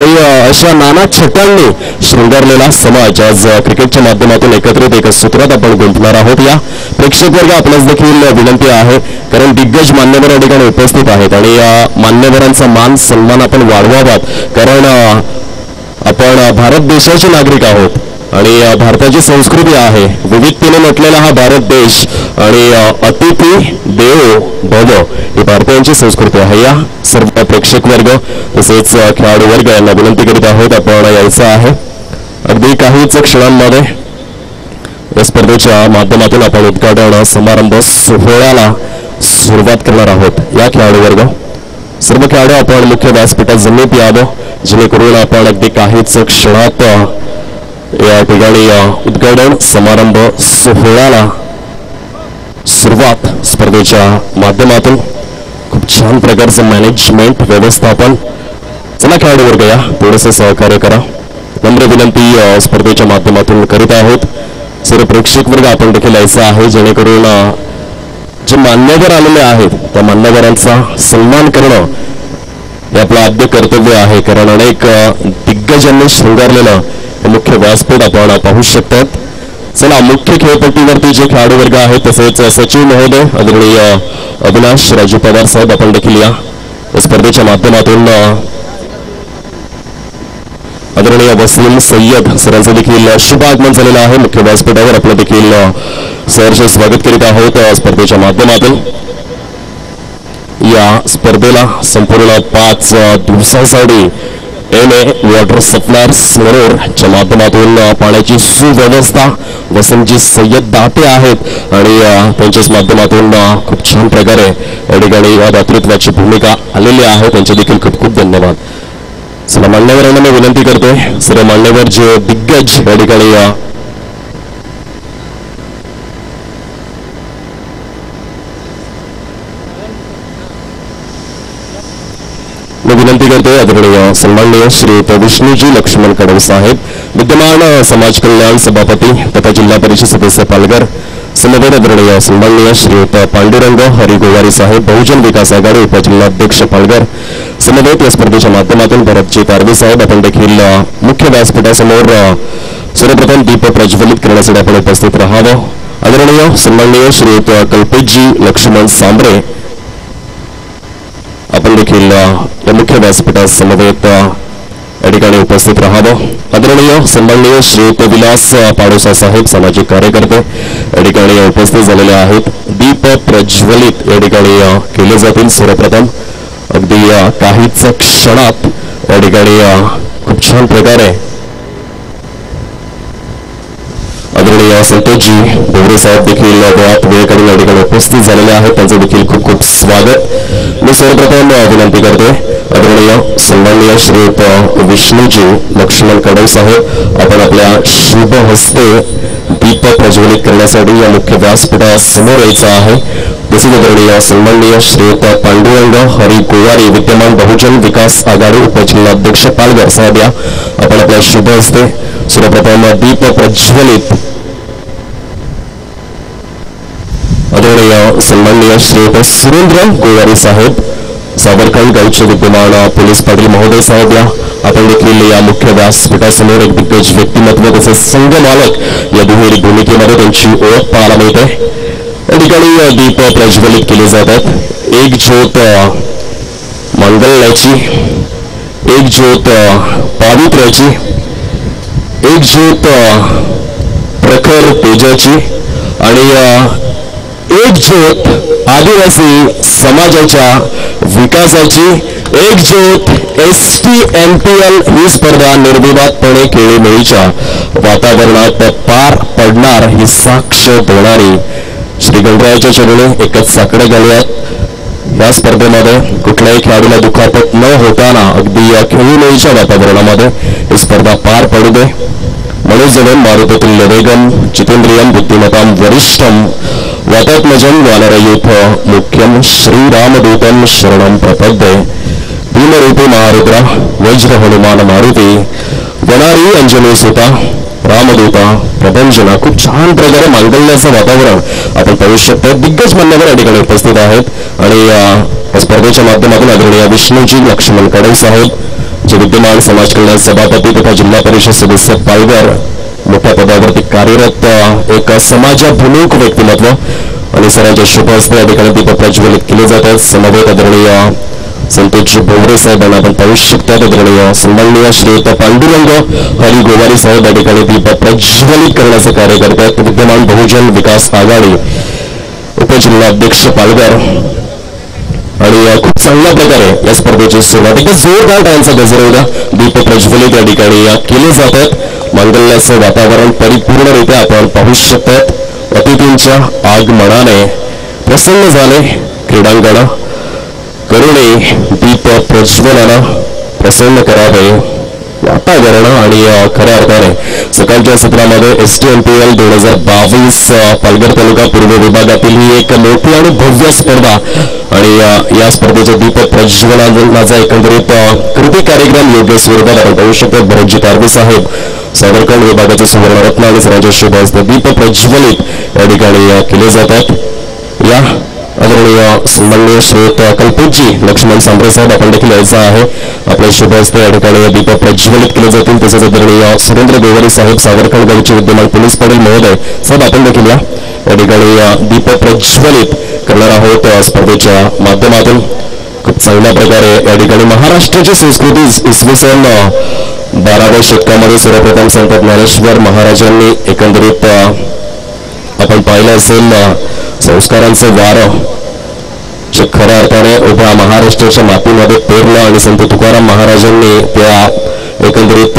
अशा नाना छटांनी शृंगारलेला समाज आज क्रिकेटच्या माध्यमातून एकत्रित एका सूत्रात आपण गुंतणार आहोत. या प्रेक्षक वर्ग आपल्यास देखील विनंती आहे, कारण दिग्गज मान्यवर या ठिकाणी उपस्थित आहेत आणि या मान्यवरांचा मान सन्मान आपण वाढवावा, कारण आपण भारत देशाचे नागरिक आहोत आणि भारताची संस्कृती आहे. विविधतेने नटलेला हा भारत देश आणि अतिथी देवो भव ही भारतीयांची संस्कृती आहे. या सर्व प्रेक्षक वर्ग तसेच खेळाडू वर्ग यांना विनंती करीत आहोत, आपण यायचं आहे. अगदी काहीच क्षणांमध्ये या स्पर्धेच्या माध्यमातून आपण उद्घाटन समारंभ सोहळ्याला सुरुवात करणार आहोत. या खेळाडू वर्ग सर्व खेळाडू आपण मुख्य व्यासपीठात जमिनीत यावं, जेणेकरून आपण अगदी काहीच क्षणात या ठिकाणी उद्घाटन समारंभ सोहळ्याला सुरुवात स्पर्धेच्या माध्यमातून खूप छान प्रकारचं मॅनेजमेंट व्यवस्थापन. चला खेळाडू वर्ग या थोडंसं सहकार्य करा, नम्र विनंती स्पर्धेच्या माध्यमातून करीत आहोत. सर्व प्रेक्षक वर्ग आपण देखील यायचं आहे, जेणेकरून जे मान्यवर आलेले आहेत त्या मान्यवरांचा सन्मान करणं हे आपलं आद्य कर्तव्य आहे, कारण अनेक दिग्गजांनी शृंगारलेलं मुख्य व्यासपीठ आपण पाहू शकतात. चला मुख्य खेळपट्टीवरती जे खेळाडू वर्ग आहेत तसेच सचिव महोदय आदरणीय अविनाश राजू पवार साहेब आपण देखील या स्पर्धेच्या माध्यमातून आदरणीय वसीम सय्यद सरांचं देखील शुभ आगमन झालेलं आहे. मुख्य व्यासपीठावर आपलं देखील सहर्ष स्वागत करीत आहोत. स्पर्धेच्या माध्यमातून या स्पर्धेला संपूर्ण 5 दिवसांसाठी वॉटर सप्लायर्स च्या माध्यमातून पाण्याची सुव्यवस्था वसंतजी सय्यद दाते आहेत आणि त्यांच्याच माध्यमातून खूप छान प्रकारे या ठिकाणी दातृत्वाची भूमिका आलेली आहे. त्यांचे देखील खूप खूप धन्यवाद. चला मान्यवरांना मी विनंती करतोय, सर्व मान्यवर जे दिग्गज या ठिकाणी विनंती करते आदरणीय सन्माननीय श्रीयुत विष्णूजी लक्ष्मण कडव साहेब, विद्यमान समाज कल्याण सभापती तथा जिल्हा परिषद सदस्य पालघर, समवेत आदरणीय सन्माननीय श्रीयुत पांडुरंग हरी गोवारी साहेब, बहुजन विकास आघाडी उपजिल्हाध्यक्ष पालघर, समवेत या स्पर्धेच्या माध्यमातून भरतजी तारवे साहेब आपण देखील मुख्य व्यासपीठासमोर सर्वप्रथम दीप प्रज्वलित करण्यासाठी आपण उपस्थित राहावं. आदरणीय सन्माननीय श्रीयुत कल्पेशजी लक्ष्मण सांबरे आपण देखील या मुख्य व्यासपीठास समवेत या ठिकाणी उपस्थित राहावं. आदरणीय सन्माननीय श्रीयुत विलास पाडोसा साहेब सामाजिक कार्यकर्ते या ठिकाणी उपस्थित झालेले आहेत. दीप प्रज्वलित या ठिकाणी केले जातील. सर्वप्रथम अगदी काहीच क्षणात या ठिकाणी खूप छान प्रकारे आदरणीय संतोषजी बोबरे साहेब देखील वेळ काढून या ठिकाणी उपस्थित झालेले आहेत. त्यांचं देखील खूप खूप स्वागत. मी सर्वप्रथम विनंती करते आदरणीय सन्माननीय श्रीयुत विष्णूजी लक्ष्मण कडव साहेब आपण आपल्या शुभ हस्ते दीप प्रज्वलित करण्यासाठी या मुख्य व्यासपीठासमोर यायचं आहे. तसेच आदरणीय सन्माननीय श्रीयुत पांडुरंग हरी गोवारी विद्यमान बहुजन विकास आघाडी उपजिल्हाध्यक्ष पालघर साहेब या आपण आपल्या शुभ हस्ते सर्वप्रथम दीप प्रज्वलित आदरणीय सन्माननीय श्रीयुत सुरेंद्र गोवारी साहेब सावरकंड गावचे विद्यमान पोलीस पाटील महोदय साहेब या आपण देखील या मुख्य व्यासपीठासमोर एक दिग्गज व्यक्तिमत्व तसेच संघ मालक या दुहेरी भूमिकेमध्ये त्यांची ओळख पाहायला मिळते. या ठिकाणी दीप प्रज्वलित केले जातात. एक ज्योत मांगल्याची, एक ज्योत पावित्र्याची, एक ज्योत प्रखर तेजाची आणि एक ज्योत आदिवासी समाजाच्या विकासाची, एक ज्योत STMPL ही स्पर्धा निर्विवादपणे खेळीमेळीच्या वातावरणात पार पडणार ही साक्ष देणारी. श्री गणरायाच्या चरणी एकच साकडे घालूयात. या स्पर्धेमध्ये कुठल्याही खेळाडूला दुखापत न होताना अगदी खेळीमेळीच्या वातावरणामध्ये ही स्पर्धा पार पडू दे. मनोजवम मारुततुल्य वेगम जितेंद्रियम बुद्धिमतां वरिष्ठम वातात्मजं वानरयूथ मुख्यम श्रीरामदूतं शरणं प्रपद्ये. भीमरूपी महारुद्र वज्र हनुमान मारुती वनारी अंजनी सुता रामदूता प्रपंचना. खूप छान प्रकारे मांगल्याचं वातावरण आपण पाहू शकतो. दिग्गज मान्यवर या ठिकाणी उपस्थित आहेत आणि स्पर्धेच्या माध्यमातून आदरणीय विष्णूजी लक्ष्मण कडव साहेब जे विद्यमान समाज कल्याण सभापती तथा जिल्हा परिषद सदस्य पालघर मोठ्या पदावरती कार्यरत एक समाजाभिमुख व्यक्तिमत्व आणि सरांच्या शुभ हस्ते या ठिकाणी दीप प्रज्वलित केले जातात. समवेत आदरणीय संतोषजी भोवरे साहेबांना आपण पाहू शकतात. आदरणीय सन्माननीय श्रीयुत पांडुरंग हरी गोवारी साहेब या ठिकाणी दीप प्रज्वलित करण्याचं कार्य करतात. विद्यमान बहुजन विकास आघाडी उपजिल्हाध्यक्ष पालघर आणि खूप चांगल्या प्रकारे या स्पर्धेची सुरुवात एका जोरदार टाळ्यांचा गजर दीप प्रज्वलित या ठिकाणी केले जातात. मांगल्याचं वातावरण परिपूर्णरित्या आपण पाहू शकतात. अतिथींच्या आगमनाने प्रसन्न झाले क्रीडांगण. करुणे दीप प्रज्वलनानं प्रसन्न करावे वातावरण आणि खऱ्या अर्थाने सकाळच्या सत्रामध्ये STMPL 2022 पालघर तालुका पूर्व विभागातील ही एक मोठी आणि भव्य स्पर्धा आणि या स्पर्धेच्या दीप प्रज्वलनाचा एकंदरीत कृती कार्यक्रम योग्य स्वरूपात आपण पाहू शकतो. भरतजी तारवे साहेब सावरकंड विभागाचे सुवर्णरत्न आणि सरांच्या शुभ हस्ते दीप प्रज्वलित या ठिकाणी केले जातात. या आदरणीय सन्माननीय श्रीयुत कल्पेशजी लक्ष्मण सांबरे साहेब आपण देखील यायचं आहे. आपल्या शुभ हस्ते या ठिकाणी दीप प्रज्वलित केले जातील. तसेच आदरणीय सुरेंद्र गोवारी साहेब सावरकंड गावचे विद्यमान पोलीस पाटील महोदय साहेब आपण देखील या ठिकाणी दीप प्रज्वलित करणार आहोत. स्पर्धेच्या माध्यमातून खूप चांगल्या प्रकारे या ठिकाणी महाराष्ट्राची संस्कृती इसवी सन 12व्या शतकामध्ये सर्वप्रथम संत ज्ञानेश्वर महाराजांनी एकंदरीत आपण पाहिलं असेल संस्कारांचं वारं जे खऱ्या अर्थाने उभ्या महाराष्ट्राच्या मातीमध्ये पेरलं आणि संत तुकाराम महाराजांनी त्या एकंदरीत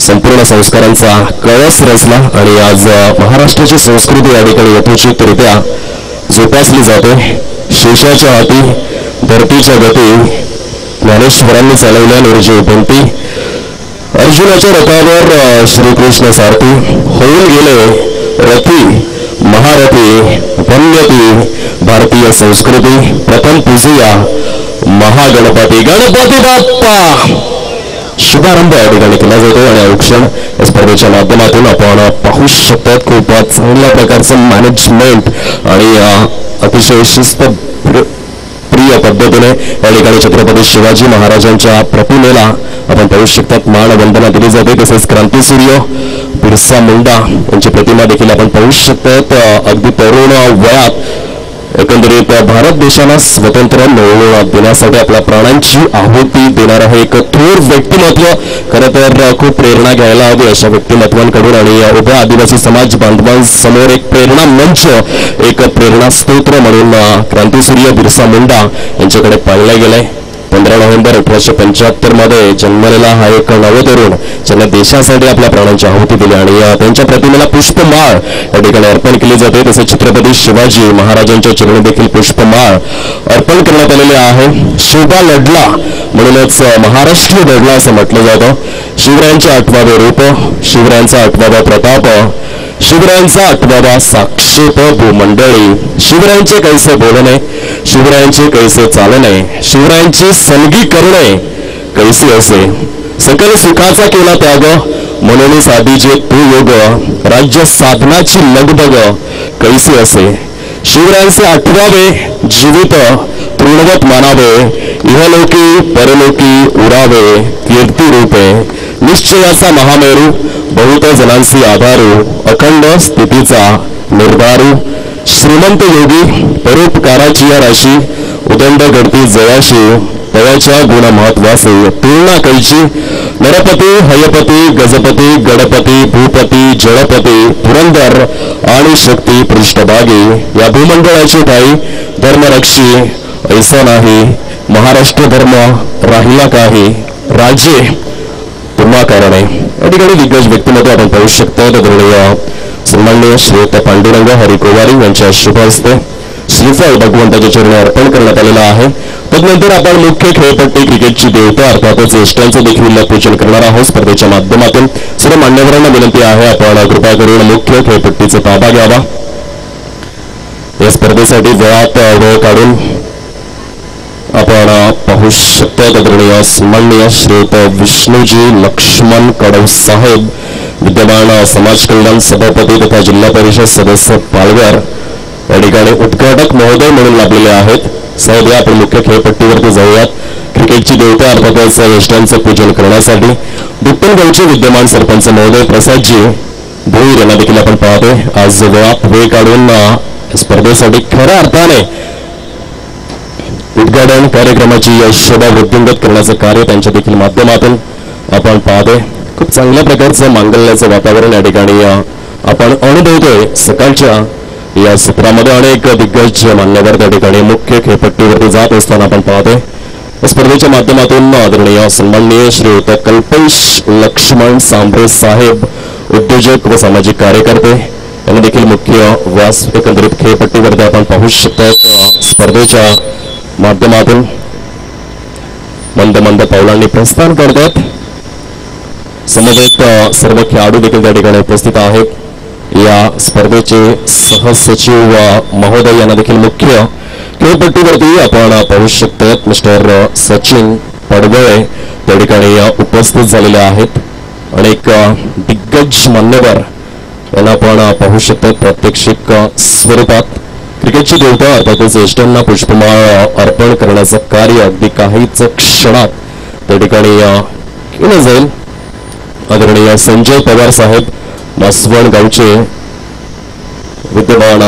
संपूर्ण संस्कारांचा कळस रचला आणि आज महाराष्ट्राची संस्कृती या ठिकाणी यथोचितरित्या जोपासली जाते. शेषाच्या हाती धरतीच्या गती ज्ञानेश्वरांनी चालवल्या निर्जीव पंथी. अर्जुनाच्या रथावर श्रीकृष्ण सारथी होऊन गेले रथी महारथी वन्यती भारतीय संस्कृती. प्रथम पूजूया महागणपती गणपती बाप्पा. शुभारंभ या ठिकाणी केला जातो आणि औक्षण या स्पर्धेच्या माध्यमातून आपण पाहू शकतात. खूप चांगल्या प्रकारचं मॅनेजमेंट आणि अतिशय शिस्त प्रिय पद्धतीने या ठिकाणी छत्रपती शिवाजी महाराजांच्या प्रतिमेला आपण पाहू शकतात मानवंदना दिली जाते. तसेच क्रांतीसूर्य बिरसा मुंडा यांची प्रतिमा देखील आपण पाहू शकतात. अगदी तरुण वयात एकंदरीत भारत देशाला स्वतंत्र मिळवून देण्यासाठी आपल्या प्राणांची आहुती देणार आहे एक थोर व्यक्तिमत्व. खरं तर खूप प्रेरणा घ्यायला हवी अशा व्यक्तिमत्वांकडून आणि उभ्या आदिवासी समाज बांधवांसमोर एक प्रेरणा मंच एक प्रेरणा स्तोत्र म्हणून क्रांतीसूर्य बिरसा मुंडा यांच्याकडे पाहिलं गेलंय. 15 नोव्हेंबर 1875 मध्ये जन्मलेला हा एक नवतरुण ज्यांना देशासाठी आपल्या प्राणांची आहुती दिली आणि त्यांच्या प्रतिमेला पुष्पमाळ या ठिकाणी अर्पण केली जाते. तसेच छत्रपती शिवाजी महाराजांच्या चरणी देखील पुष्पमाळ अर्पण करण्यात आलेली आहे. शिवबा लढला म्हणूनच महाराष्ट्र लढला असं म्हटलं जातं. शिवरायांचे 8वे रूप, शिवरायांचा 8वा प्रताप, शिवरायांचा 8वा साक्षेप भूमंडळी, शिवरायांचे कैसे बोलणे, शिवरायांचे कैसे चालणे, शिवरायांची सलगी करणे कैसे असे, सकल सुखाचा केला त्याग म्हणून साधीचे तू योग, राज्य साधनाची लगबग कैसे असे, शिवरायांचे 8वे जीवित तृणवत मानावे, इहलोकी परलोकी उरावे कीर्ती रूपे, निश्चयाचा महामेरू बहुत जनांसी आधारू, अखंड स्थितीचा निर्धारू, श्रीमंत योगी परोपकाराची या राशी, उदंड घडती जयाशी तयाच्या गुण महत्वाचे, तुलना कैची, नरपती हयपती गजपती गणपती भूपती जळपती पुरंदर आणि शक्ती पृष्ठभागी, या भूमंडळाची ठाई धर्मरक्षी ऐसा नाही, महाराष्ट्र धर्म राहिला काही, राजे तुम्हा कारणे. या ठिकाणी दिग्गज व्यक्तिमत्व आपण पाहू शकतो. आदरणीय सन्माननीय श्रीयुत पांडुरंग हरी गोवारी यांच्या शुभ हस्ते श्रीफळ भगवंताच्या चरणी अर्पण करण्यात आलेला आहे. तदनंतर आपण मुख्य खेळपट्टी क्रिकेटची देवता अर्थातच ज्येष्ठांचं देखील पूजन करणार आहोत. स्पर्धेच्या माध्यमातून सर्व मान्यवरांना विनंती आहे आपण कृपा करून मुख्य खेळपट्टीचा ताबा घ्यावा. या स्पर्धेसाठी वेळात वेळ काढून आपण पाहू शकतो. आदरणीय सन्माननीय श्रीयुत विष्णूजी लक्ष्मण कडव साहेब विद्यमान समाज कल्याण सभापती तथा जिल्हा परिषद सदस्य पालघर या ठिकाणी उद्घाटक महोदय म्हणून लाभलेले आहेत. साहेब या आपण मुख्य खेळपट्टीवरती जाऊयात. क्रिकेटची देवता अर्थातच यष्टांचं पूजन करण्यासाठी दुप्पन गावचे विद्यमान सरपंच महोदय प्रसादजी भोईर यांना देखील आपण पाहतोय. आज वेळ काढून स्पर्धेसाठी खऱ्या अर्थाने उद्घाटन कार्यक्रमाची शोभा वृद्धिंगत करण्याचं कार्य त्यांच्या देखील माध्यमातून आपण पाहतोय. खूप चांगल्या प्रकारचं मांगल्याचं वातावरण या ठिकाणी आपण अनुभवतोय. सकाळच्या या सत्रामध्ये अनेक दिग्गज मान्यवर त्या ठिकाणी मुख्य खेळपट्टीवरती जात असताना आपण पाहतोय. स्पर्धेच्या माध्यमातून आदरणीय सन्माननीय श्रीयुत कल्पेश लक्ष्मण सांभरे साहेब उद्योजक व सामाजिक कार्यकर्ते यांनी देखील मुख्य व्यास एकंदरीत खेळपट्टीवरती आपण पाहू शकतो. स्पर्धेच्या माध्यमातून मंद मंद पावलांनी प्रस्थान करतात. समवेत सर्व खेळाडू देखील त्या ठिकाणी उपस्थित आहेत. या स्पर्धेचे सहसचिव महोदय यांना देखील मुख्य खेळपट्टीवरती आपण पाहू शकतो. मिस्टर सचिन पडवळे त्या ठिकाणी उपस्थित झालेले आहेत. अनेक दिग्गज मान्यवर यांना आपण पाहू शकतो. प्रात्यक्षिक स्वरूपात क्रिकेटची देवता अर्थातच यष्टांना पुष्पमाळ अर्पण करण्याचं कार्य अगदी काहीच क्षणात त्या ठिकाणी केलं जाईल. आदरणीय संजय पवार साहेब मासवण गावचे विद्यमान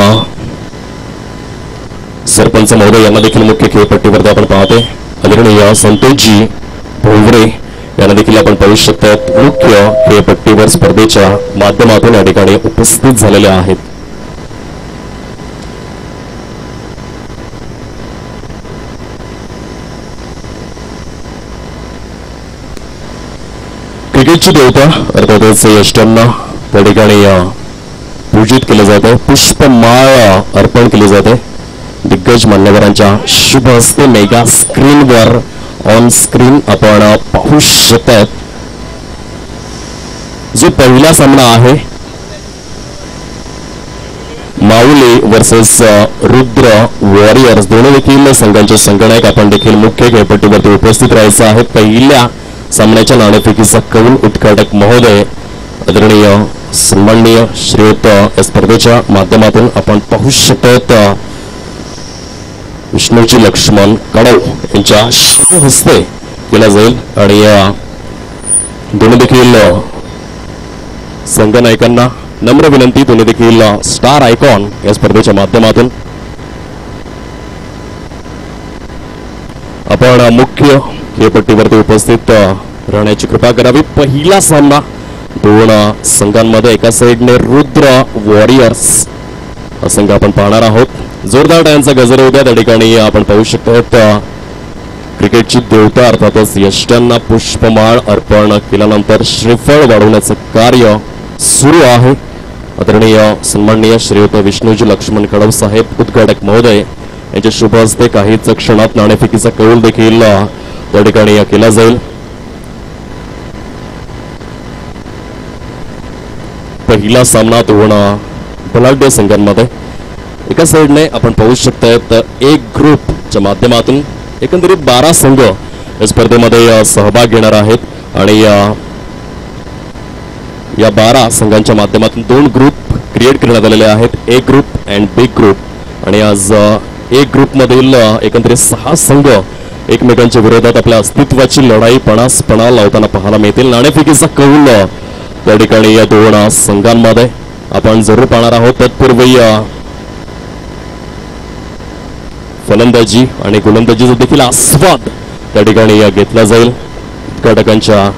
सरपंच महोदय यांना देखील मुख्य खेळपट्टीवरती आपण पाहतोय. आदरणीय संतोषजी भोवरे यांना देखील आपण पाहू शकतात. मुख्य खेळपट्टीवर स्पर्धेच्या माध्यमातून या ठिकाणी उपस्थित झालेले आहेत. क्रिकेटची देवता अर्थातच यष्टांना त्या ठिकाणी पूजित केलं जातं. पुष्पमाळ अर्पण केली जाते. दिग्गज मान्यवरांच्या शुभ हस्ते मेगा स्क्रीनवर ऑन स्क्रीन आपण पाहू शकतात. जो पहिला सामना आहे माऊली वर्सेस रुद्र वॉरियर्स दोन्ही देखील संघांचे संगणक आपण देखील मुख्य खेळपट्टीवरती उपस्थित राहायचं आहे. पहिल्या सामन्याच्या नाणेफेकीचा कौल उद्घाटक महोदय आदरणीय सन्माननीय श्रीयुत या स्पर्धेच्या माध्यमातून आपण पाहू शकतो. विष्णूजी लक्ष्मण कडव यांच्या शुभ हस्ते केला जाईल. आणि दोन्ही देखील संघनायकांना नम्र विनंती, दोन्ही देखील स्टार आयकॉन या स्पर्धेच्या माध्यमातून आपण मुख्य खेळपट्टीवरती उपस्थित राहण्याची कृपा करावी. पहिला सामना दोन संघांमध्ये एका साईडने रुद्र वॉरियर्स हा संघ आपण पाहणार आहोत. जोरदार टाळ्यांचा गजर होत्या त्या ठिकाणी आपण पाहू शकतो. क्रिकेटची देवता अर्थातच यष्टांना पुष्पमाळ अर्पण केल्यानंतर श्रीफळ वाढवण्याचं कार्य सुरू आहे. आदरणीय सन्माननीय श्रीयुत विष्णूजी लक्ष्मण कडव साहेब उद्घाटक महोदय यांच्या शुभ हस्ते काहीच क्षणात नाणेफेकीचा कौल देखील त्या ठिकाणी केला जाईल. पहिला सामना दोन बलाढ्य संघांमध्ये एका साईडने आपण पाहू शकतात. एक ग्रुपच्या माध्यमातून एकंदरीत 12 संघ या स्पर्धेमध्ये सहभाग घेणार आहेत. आणि या 12 संघांच्या माध्यमातून 2 ग्रुप क्रिएट करण्यात आलेले आहेत. ए ग्रुप अँड बी ग्रुप. आणि आज ए ग्रुपमधील एकंदरीत 6 संघ एकमेकांच्या विरोधात आपल्या अस्तित्वाची लढाई पणासपणा लावताना पाहायला मिळतील. नाणेफेकीचा कौल त्या ठिकाणी या 2 संघांमध्ये आपण जरूर पाहणार आहोत. तत्पूर्वी फलंदाजी आणि गोलंदाजीचा देखील आस्वाद त्या ठिकाणी घेतला जाईल. उद्घाटकांच्या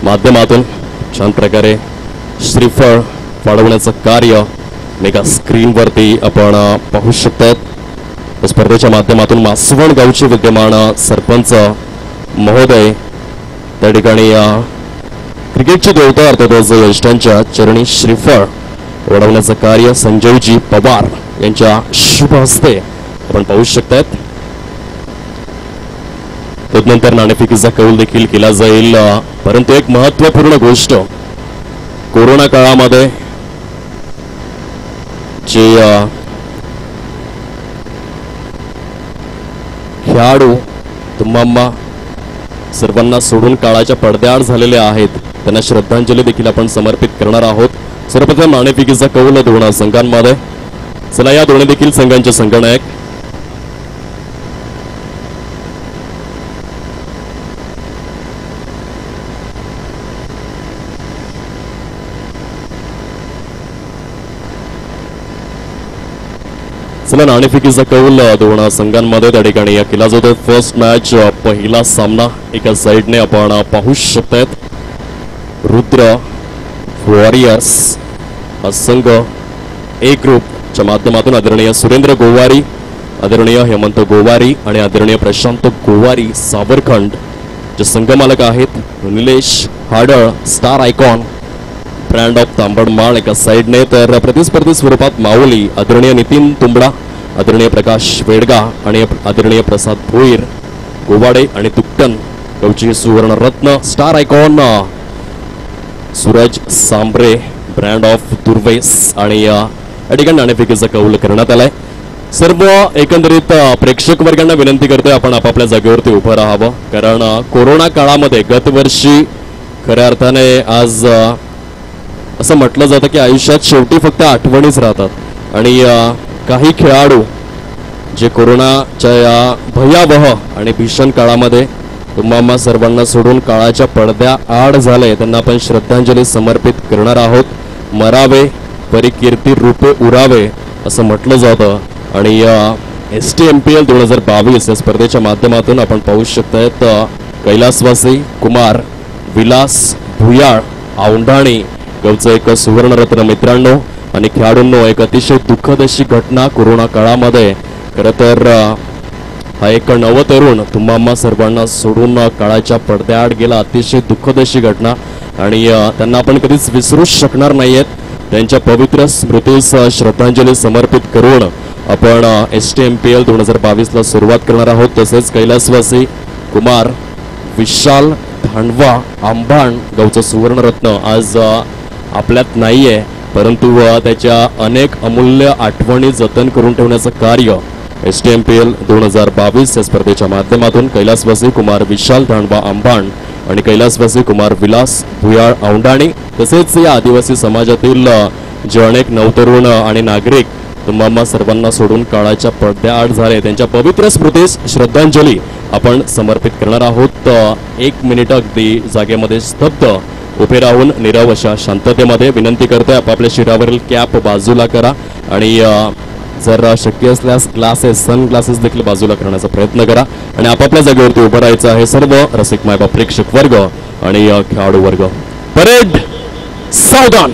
माध्यमातून छान प्रकारे श्रीफळ वाढवण्याचं कार्य मेगा स्क्रीनवरती आपण पाहू शकतात. स्पर्धेच्या माध्यमातून मासवण गावचे विद्यमान सरपंच महोदय त्या ठिकाणी क्रिकेटची देवता अर्थातच यष्टांच्या चरणी श्रीफळ वाढवण्याचं कार्य संजयजी पवार यांच्या शुभ हस्ते आपण पाहू शकतात. तदनंतर नाणेफेकीचा कौल देखील केला जाईल. परंतु एक महत्त्वपूर्ण गोष्ट, कोरोना काळामध्ये जे खेळाडू तुम्हा सर्वांना सोडून काळाच्या पडद्याआड झालेले आहेत त्यांना श्रद्धांजली देखील आपण समर्पित करणार आहोत. सर्वप्रथम नाणेफेकीचा कौल 2 संघांमध्ये. चला या दोन्ही देखील संघांचे संगणक चला नाणेफेकीचा कौल दोन संघांमध्ये त्या ठिकाणी केला जातो. फर्स्ट मॅच पहिला सामना एका साइडने आपण पाहू शकतात. रुद्र वॉरियर्स हा संघ ए ग्रुपच्या माध्यमातून आदरणीय सुरेंद्र गोवारी, आदरणीय हेमंत गोवारी आणि आदरणीय प्रशांत गोवारी सावरखंड जे संघमालक आहेत. Nilesh Hadal star icon brand of Tambadmal एका साइडने, तर प्रतिस्पर्धी स्वरूपात माऊली आदरणीय नितीन तुंबडा, आदरणीय प्रकाश वेडगा आणि आदरणीय प्रसाद भोईर गोवाडे आणि तुकटन गावची सुवर्णरत्न star icon Suraj Sambare brand of Durves आणि या ठिकाणी नाणेफेकीचा कौल करण्यात आलाय. सर्व एकंदरीत प्रेक्षक वर्गांना विनंती करतोय आपण आपापल्या जागेवरती उभं राहावं, कारण कोरोना काळामध्ये गतवर्षी खऱ्या अर्थाने आज असं म्हटलं जातं की आयुष्यात शेवटी फक्त आठवणीच राहतात आणि काही खेळाडू जे कोरोनाच्या या भयावह आणि भीषण काळामध्ये तुम्हा सर्वांना सोडून काळाच्या पडद्या आड झाले त्यांना आपण श्रद्धांजली समर्पित करणार आहोत. मरावे परिकीर्ती रूपे उरावे असं म्हटलं जातं आणि STMPL 2022 या स्पर्धेच्या माध्यमातून आपण पाहू शकतात कैलासवासी कुमार विलास भुयाळ औंढाणी गावचं एक सुवर्णरत्न मित्रांनो आणि खेळाडूंनो. एक अतिशय दुःखद अशी घटना कोरोना काळामध्ये, खरं तर हा एक नवतरुण तुम्हा सर्वांना सोडून काळाच्या पडद्याआड गेला. अतिशय दुःखद अशी घटना आणि त्यांना आपण कधीच विसरूच शकणार नाहीयेत. त्यांच्या पवित्र स्मृतीस श्रद्धांजली समर्पित करून आपण STMPL 2022 ला सुरुवात करणार आहोत. तसेच कैलासवासी कुमार विशाल धांडवा आंबाण गावचं सुवर्णरत्न आज आपल्यात नाहीये, परंतु त्याच्या अनेक अमूल्य आठवणी जतन करून ठेवण्याचं कार्य STMPL 2022 या स्पर्धेच्या माध्यमातून कैलासवासी कुमार विशाल धांडवा आंबाण आणि कैलासवासी कुमार विलास भुयाळ औंढाणी तसेच या आदिवासी समाजातील जे अनेक नवतरुण आणि नागरिक तुम्हा सर्वांना सोडून काळाच्या पडद्याआड झाले त्यांच्या पवित्र स्मृतीस श्रद्धांजली आपण समर्पित करणार आहोत. 1 मिनिट अगदी जागेमध्ये स्तब्ध उभे राहून नीरव अशा शांततेमध्ये विनंती करतोय आपापल्या शिरावरील कॅप बाजूला करा आणि जर शक्य असल्यास ग्लासेस सन ग्लासेस देखील बाजूला करण्याचा प्रयत्न करा आणि आपापल्या जागेवरती उभं राहायचं आहे. सर्व रसिक मायबाप प्रेक्षक वर्ग आणि खेळाडू वर्ग. परेड सावधान.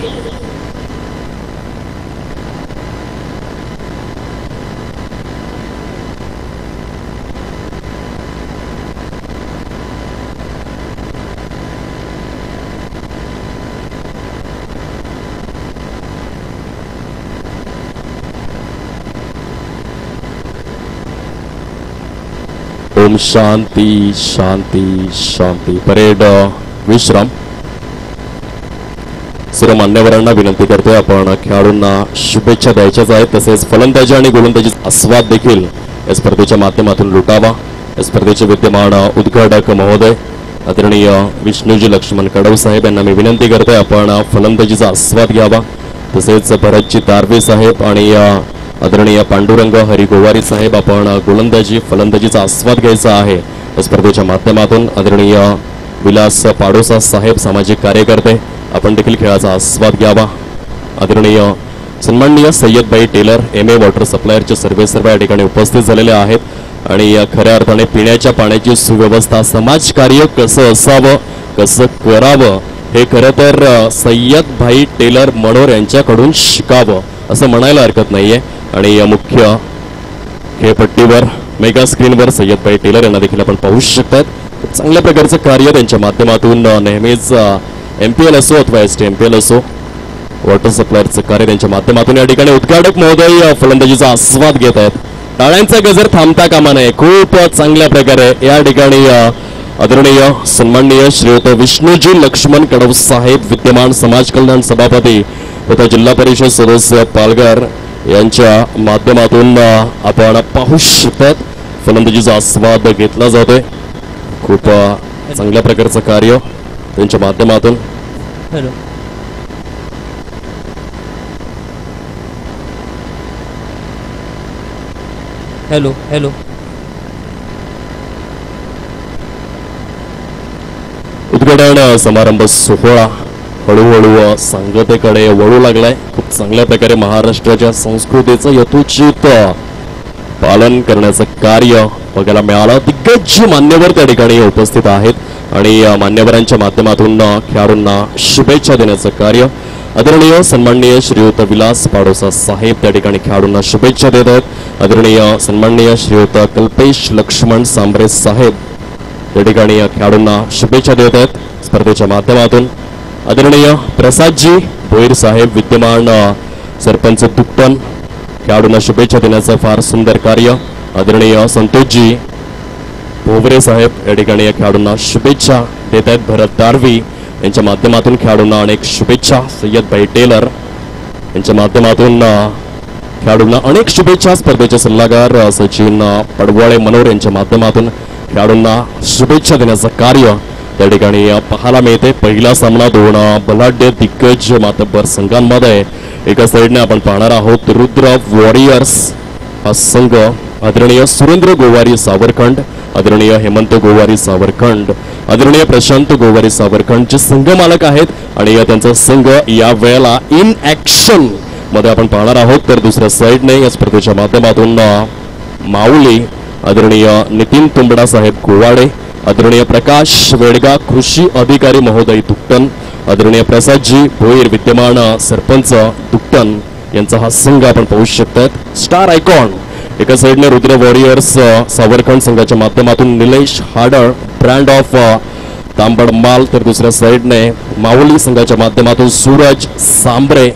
ओम शांती शांती शांती. परेड विश्राम. सर्व मान्यवरांना विनंती करतोय आपण खेळाडूंना शुभेच्छा द्यायच्याच आहेत. तसेच फलंदाजी आणि गोलंदाजीचा आस्वाद देखील या स्पर्धेच्या माध्यमातून लुटावा. या स्पर्धेचे विद्यमान उद्घाटक महोदय आदरणीय विष्णूजी लक्ष्मण कडव साहेब यांना मी विनंती करतोय आपण फलंदाजीचा आस्वाद घ्यावा. तसेच भरतजी तारवे साहेब आणि आदरणीय पांडुरंग हरी गोवारी साहेब आपण गोलंदाजी फलंदाजीचा आस्वाद घ्यायचा आहे. या स्पर्धेच्या माध्यमातून आदरणीय विलास पाडोसा साहेब सामाजिक कार्यकर्ते आपण देखील खेळाचा आस्वाद घ्यावा. आदरणीय सन्माननीय सय्यदभाई टेलर MA वॉटर सप्लायरचे सर्व या ठिकाणी उपस्थित झालेले आहेत आणि खऱ्या अर्थाने पिण्याच्या पाण्याची सुव्यवस्था समाजकार्य कसं असावं कसं करावं हे खरं तर सय्यदभाई टेलर मनोर यांच्याकडून शिकावं असं म्हणायला हरकत नाहीये. आणि मुख्य खेळपट्टीवर मेगा स्क्रीनवर सय्यदभाई टेलर यांना देखील आपण पाहू शकतात. चांगल्या प्रकारचं कार्य त्यांच्या माध्यमातून नेहमीच MPL असो अथवा STMPL असो वॉटर सप्लायरचं कार्य त्यांच्या माध्यमातून या ठिकाणी उद्घाटक महोदय फलंदाजीचा आस्वाद घेत आहेत. टाळ्यांचा गजर थांबता कामा नये. खूप चांगल्या प्रकारे या ठिकाणी आदरणीय सन्माननीय श्रीयुत विष्णूजी लक्ष्मण कडव साहेब विद्यमान समाज कल्याण सभापती तथा जिल्हा परिषद सदस्य पालघर यांच्या माध्यमातून आपण पाहू शकतात फलंदाजीचा आस्वाद घेतला जातोय. खूप चांगल्या प्रकारचं कार्य त्यांच्या माध्यमातून. हॅलो हॅलो हॅलो उद्घाटन समारंभ सोहळा हळूहळू सांगतेकडे वळू लागलाय. खूप चांगल्या प्रकारे महाराष्ट्राच्या संस्कृतीचं यथोचित पालन करण्याचं कार्य बघायला मिळालं. दिग्गज मान्यवर त्या ठिकाणी उपस्थित आहेत आणि या मान्यवरांच्या माध्यमातून खेळाडूंना शुभेच्छा देण्याचं कार्य आदरणीय सन्माननीय श्रीयुत विलास पाडोसा साहेब त्या ठिकाणी खेळाडूंना शुभेच्छा देत आहेत. आदरणीय सन्माननीय श्रीयुत कल्पेश लक्ष्मण सांबरे साहेब त्या ठिकाणी खेळाडूंना शुभेच्छा देत आहेत स्पर्धेच्या माध्यमातून. आदरणीय प्रसादजी भोईर साहेब विद्यमान सरपंच दुक्टन खेळाडूंना शुभेच्छा देण्याचं फार सुंदर कार्य. आदरणीय संतोषजी भोवरे साहेब या ठिकाणी या खेळाडूंना शुभेच्छा देत आहेत. भरत दारवी यांच्या माध्यमातून खेळाडूंना अनेक शुभेच्छा. सय्यद भाई टेलर यांच्या माध्यमातून खेळाडूंना अनेक शुभेच्छा. स्पर्धेचे सल्लागार सचिन पडवाळे मनोर यांच्या माध्यमातून खेळाडूंना शुभेच्छा देण्याचं कार्य त्या ठिकाणी पाहायला मिळते. पहिला सामना दोन बलाढ्य दिग्गज मातब्बर संघांमध्ये. एका साईडने आपण पाहणार आहोत रुद्र वॉरियर्स हा संघ आदरणीय सुरेंद्र गोवारी सावरखंड, आदरणीय हेमंत गोवारी सावरखंड, आदरणीय प्रशांत गोवारी सावरखंड जे संघ मालक आहेत आणि त्यांचा संघ या वेळेला इन ऍक्शन मध्ये आपण पाहणार आहोत. तर दुसऱ्या साईडने या स्पर्धेच्या माध्यमातून माऊली आदरणीय नितीन तुंबडा साहेब गोवाडे, आदरणीय प्रकाश वेडगा कृषी अधिकारी महोदय दुक्टन, आदरणीय प्रसादजी भोईर विद्यमान सरपंच दुक्टन यांचा हा संघ आपण पाहू शकतात. स्टार आयकॉन एका साईडने रुद्र वॉरियर्स सावरखंड संघाच्या माध्यमातून निलेश हाडळ ब्रँड ऑफ तांबडमाल, तर दुसऱ्या साईडने माऊली संघाच्या माध्यमातून सूरज सांबरे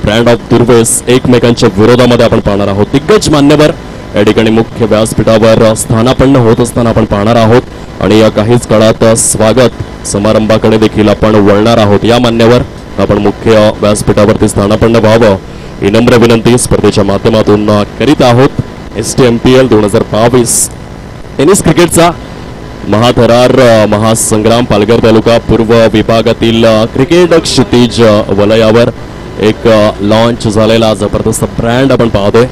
ब्रँड ऑफ दुर्वेस एकमेकांच्या विरोधामध्ये आपण पाहणार आहोत. दिग्गज मान्यवर या ठिकाणी मुख्य व्यासपीठावर स्थानापन्न होत असताना आपण पाहणार आहोत आणि या काहीच काळात स्वागत समारंभाकडे देखील आपण वळणार आहोत. या मान्यवर आपण मुख्य व्यासपीठावरती स्थानापन्न व्हावं ही नम्र विनंती स्पर्धेच्या माध्यमातून करीत आहोत. STMPL 2022 टेनिस क्रिकेटचा महाथरार महासंग्राम पालघर तालुका पूर्व विभागातील क्रिकेट क्षितिज वलयावर एक लॉन्च झालेला जबरदस्त ब्रँड आपण पाहतोय.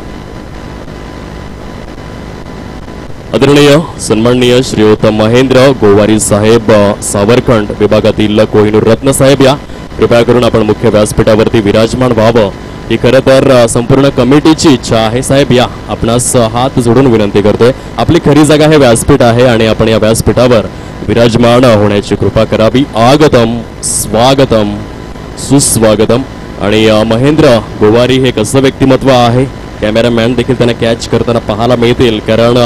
आदरणीय सन्माननीय श्रीयुत महेंद्र गोवारी साहेब सावरखंड विभागातील कोहिनूर रत्न साहेब या कृपया करून आपण मुख्य व्यासपीठावरती विराजमान व्हावं ही खरं तर संपूर्ण कमिटीची इच्छा आहे. साहेब या आपणास हात जोडून विनंती करतोय. आपली खरी जागा हे व्यासपीठ आहे आणि आपण या व्यासपीठावर विराजमान होण्याची कृपा करावी. आगतम स्वागतम सुस्वागतम. आणि महेंद्र गोवारी हे कसं व्यक्तिमत्व आहे कॅमेरामॅन देखील त्यांना कॅच करताना पाहायला मिळतील, कारण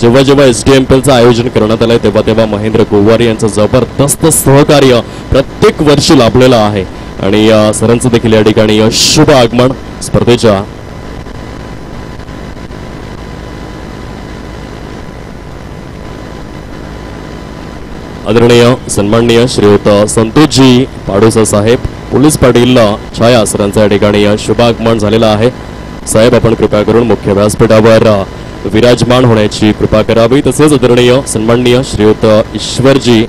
जेव्हा जेव्हा STMPLचं आयोजन करण्यात आलंय तेव्हा तेव्हा महेंद्र गोवारी यांचं जबरदस्त सहकार्य प्रत्येक वर्षी लाभलेलं आहे आणि सरांचं देखील या ठिकाणी शुभ आगमन स्पर्धेच्या आदरणीय सन्माननीय श्रीयुत संतोषजी पाडोसा साहेब पोलीस पाटील छाया सरांचं या ठिकाणी शुभागमन झालेलं आहे. साहेब आपण कृपया करून मुख्य व्यासपीठावर विराजमान होण्याची कृपा करावी. तसेच आदरणीय सन्माननीय श्रीयुत ईश्वरजी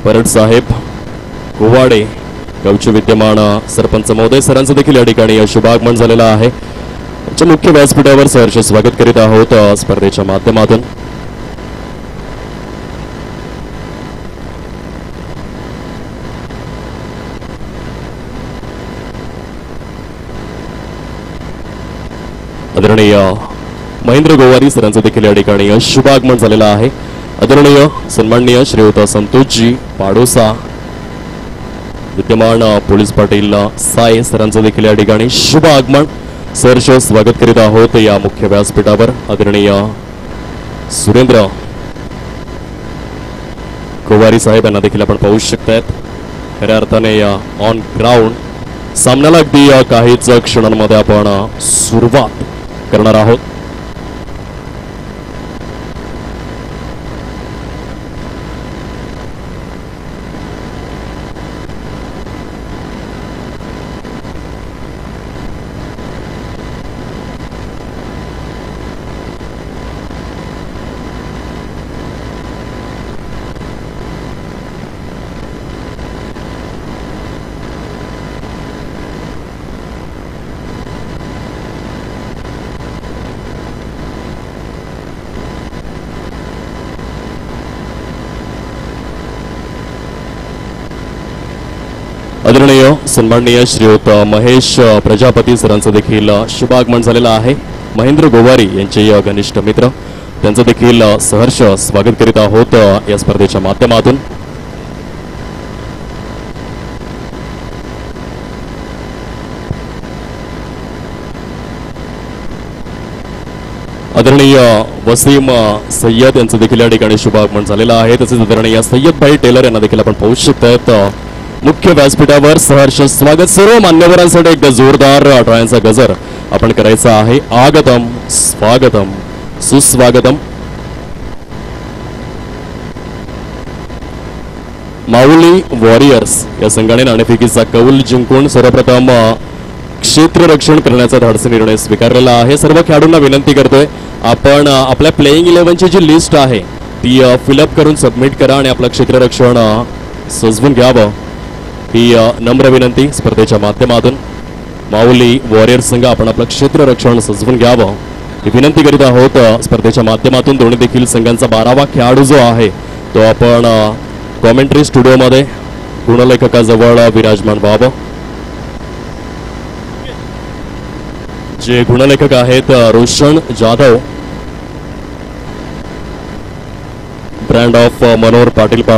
परट साहेब गोवाडे गावचे विद्यमान सरपंच महोदय सरांचं देखील या ठिकाणी शुभागमन झालेलं आहे. त्यांच्या मुख्य व्यासपीठावर सहर्ष स्वागत करीत आहोत स्पर्धेच्या माध्यमातून. आदरणीय महेंद्र गोवारी सरांचं देखील या ठिकाणी शुभागमन झालेलं आहे. आदरणीय सन्माननीय श्रीयुत संतोषजी पाडोसा विद्यमान पोलीस पाटील साय सरांचं देखील या ठिकाणी शुभ आगमन सहर्ष स्वागत करीत आहोत या मुख्य व्यासपीठावर. आदरणीय सुरेंद्र गोवारी साहेब यांना देखील आपण पाहू शकतात. खऱ्या अर्थाने या ऑन ग्राउंड सामन्याला अगदी काहीच क्षणांमध्ये आपण सुरुवात करणार आहोत. आदरणीय सन्माननीय श्रीयुत महेश प्रजापती सरांचं देखील शुभागमन झालेलं आहे. महेंद्र गोवारी यांचे घनिष्ठ मित्र, त्यांचं देखील सहर्ष स्वागत करीत आहोत या स्पर्धेच्या माध्यमातून. आदरणीय वसीम सय्यद यांचं देखील या ठिकाणी शुभागमन झालेलं आहे. तसेच आदरणीय सय्यदभाई टेलर यांना देखील आपण पाहू शकतात मुख्य व्यासपीठावर. सहर्ष स्वागत. सर्व मान्यवरांसाठी एक जोरदार टाळ्यांचा गजर आपण करायचा आहे. आगतम, स्वागतम, सुस्वागतम. माऊली वॉरियर्स या संघाने नाणेफेकीचा कौल जिंकून सर्वप्रथम क्षेत्ररक्षण करण्याचा धाडसी निर्णय स्वीकारलेला आहे. सर्व खेळाडूंना विनंती करतोय, आपण आपल्या प्लेइंग 11ची जी लिस्ट आहे ती फिलअप करून सबमिट करा आणि आपलं क्षेत्ररक्षण सजवून घ्यावं ही नम्र विनंती स्पर्धेच्या माध्यमातून. माऊली वॉरियर्स संघ, आपण आपलं क्षेत्ररक्षण सजवून घ्यावं ही विनंती करीत आहोत स्पर्धेच्या माध्यमातून. दोन्ही देखील संघांचा 12वा खेळाडू जो आहे तो आपण कॉमेंट्री स्टुडिओमध्ये गुणलेखकाजवळ विराजमान व्हावं. जे गुणलेखक आहेत रोशन जाधव, ब्रँड ऑफ मनोहर पाटील.